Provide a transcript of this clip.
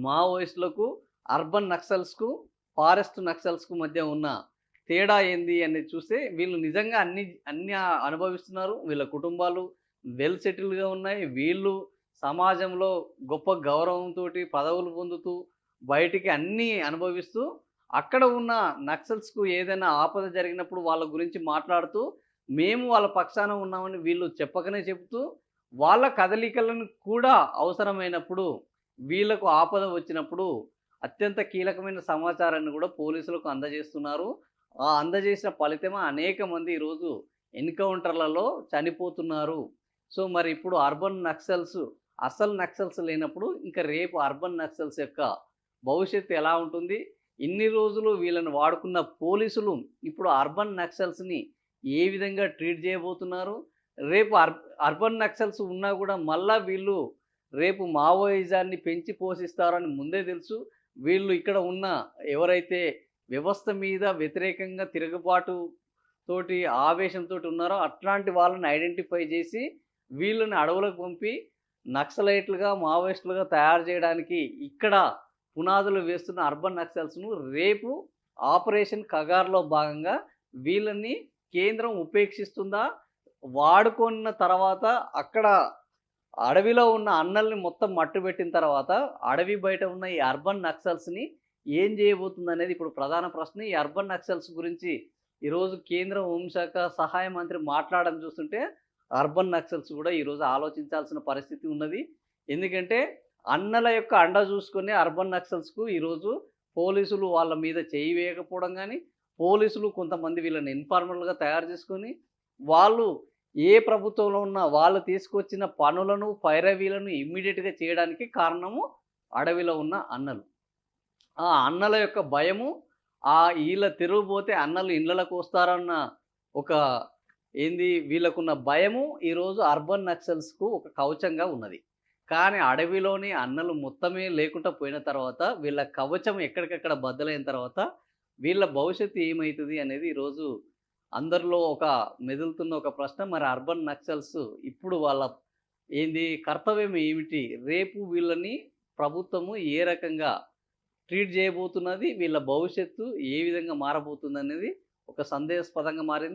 మావోయిస్టులకు, urban నక్సల్స్‌కు, forest నక్సల్స్‌కు మధ్య ఉన్న తేడా ఏంది అనేది చూస్తే వీళ్ళు నిజంగా అన్నీ అనుభవిస్తున్నారు. వీళ్ళ కుటుంబాలు వెల్ సెటిల్డ్‌గా ఉన్నాయి. వీళ్ళు సమాజంలో గొప్ప గౌరవంతోటి పదవులు పొందుతూ, బయటికి అన్నీ అనుభవిస్తూ, అక్కడ ఉన్న నక్సల్స్‌కు ఏదైనా ఆపద జరిగినప్పుడు వాళ్ళ గురించి మాట్లాడుతూ, మేము వాళ్ళ పక్షాన ఉన్నామని వీళ్ళు చెప్పకనే చెప్తూ, వాళ్ళ కదలికలను కూడా అవసరమైనప్పుడు వీళ్ళకు ఆపద వచ్చినప్పుడు అత్యంత కీలకమైన సమాచారాన్ని గూడా పోలీసులకు అందజేస్తున్నారు. ఆ అందజేసిన ఫలితమే అనేక మంది ఈరోజు ఎన్‌కౌంటర్‌లలో చనిపోతున్నారు. సో, మరి ఇప్పుడు అర్బన్ నక్సల్స్ అసలు నక్సల్స్ లేనప్పుడు ఇంక రేపు అర్బన్ నక్సల్స్ యొక్క భవిష్యత్తు ఎలా ఉంటుంది? ఇన్ని రోజులు వీళ్ళని వాడుకున్న పోలీసులు ఇప్పుడు అర్బన్ నక్సల్స్‌ని ఏ విధంగా ట్రీట్ చేయబోతున్నారు? రేపు అర్బన్ నక్సల్స్ ఉన్నా గూడా మళ్ళా వీళ్ళు రేపు మావోయిజాన్ని పెంచి పోషిస్తారని ముందే తెలుసు. వీళ్ళు ఇక్కడ ఉన్న ఎవరైతే వ్యవస్థ మీద వ్యతిరేకంగా తిరుగుబాటు తోటి ఆవేశంతోటి ఉన్నారో అట్లాంటి వాళ్ళని ఐడెంటిఫై జేసి వీళ్ళని అడవులకు పంపి నక్సలైట్లుగా, మావోయిస్టులుగా తయారు జేయడానికి ఇక్కడ పునాదులు వేస్తున్న అర్బన్ నక్సల్స్‌ను రేపు ఆపరేషన్ కగార్‌లో భాగంగా వీళ్ళని కేంద్రం ఉపేక్షిస్తుందా? వాడుకున్న తర్వాత అక్కడ అడవిలో ఉన్న అన్నల్ని మొత్తం మట్టుబెట్టిన తర్వాత, అడవి బయట ఉన్న ఈ అర్బన్ నక్సల్స్‌ని ఏం చేయబోతుందనేది ఇప్పుడు ప్రధాన ప్రశ్న. ఈ అర్బన్ నక్సల్స్ గురించి ఈరోజు కేంద్ర హోంశాఖ సహాయ మంత్రి మాట్లాడడం చూస్తుంటే, అర్బన్ నక్సల్స్ గూడా ఈరోజు ఆలోచించాల్సిన పరిస్థితి ఉన్నది. ఎందుకంటే, అన్నల యొక్క అండ చూసుకొని అర్బన్ నక్సల్స్‌కు ఈరోజు పోలీసులు వాళ్ళ మీద చేయి వేయకపోవడం గానీ, పోలీసులు కొంతమంది వీళ్ళని ఇన్ఫార్మర్‌లుగా తయారు చేసుకొని, వాళ్ళు ఏ ప్రభుత్వంలో ఉన్నా వాళ్ళు తీసుకొచ్చిన పనులను, పైరవీలను ఇమ్మీడియేట్‌గా చేయడానికి కారణము అడవిలో ఉన్న అన్నలు. ఆ అన్నల యొక్క భయము, ఈళ్ళ తిరుగుబోతే అన్నలు ఇండ్లలకు వస్తారన్న ఒక వీళ్ళకున్న భయము ఈరోజు అర్బన్ నక్సల్స్‌కు ఒక కవచంగా ఉన్నది. కానీ అడవిలోని అన్నలు మొత్తమే లేకుండా పోయిన తర్వాత, వీళ్ళ కవచం ఎక్కడికక్కడ బద్దలైన తర్వాత, వీళ్ళ భవిష్యత్తు ఏమైతది అనేది ఈరోజు అందరిలో ఒక మెదులుతున్న ఒక ప్రశ్న. మరి అర్బన్ నక్సల్స్ ఇప్పుడు వాళ్ళ కర్తవ్యం ఏమిటి? రేపు వీళ్ళని ప్రభుత్వము ఏ రకంగా ట్రీట్ చేయబోతున్నది? వీళ్ళ భవిష్యత్తు ఏ విధంగా మారబోతుందనేది ఒక సందేహాస్పదంగా మారింది.